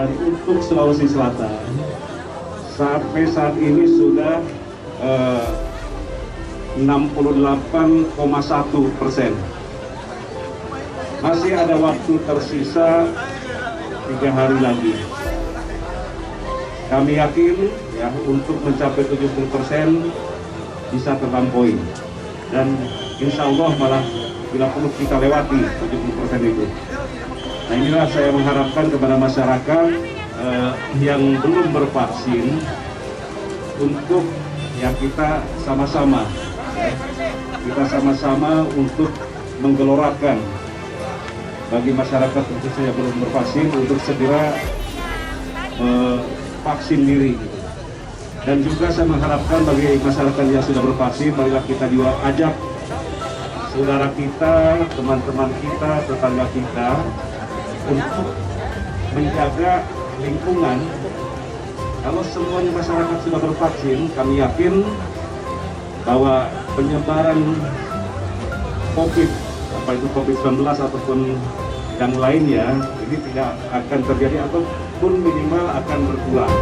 Dan untuk Sulawesi Selatan, sampai saat ini sudah 68,1%. Masih ada waktu tersisa 3 hari lagi. Kami yakin ya untuk mencapai 70% bisa terlampaui, dan insya Allah malah bila perlu kita lewati 70% itu. Nah, inilah saya mengharapkan kepada masyarakat yang belum bervaksin untuk ya kita sama-sama untuk menggelorakan bagi masyarakat khususnya yang belum bervaksin untuk segera vaksin diri. Dan juga saya mengharapkan bagi masyarakat yang sudah bervaksin, marilah kita juga ajak saudara kita, teman-teman kita, tetangga kita untuk menjaga lingkungan. Kalau semuanya masyarakat sudah bervaksin, kami yakin bahwa penyebaran COVID, apa itu COVID-19 ataupun yang lainnya, ini tidak akan terjadi ataupun minimal akan berkurang.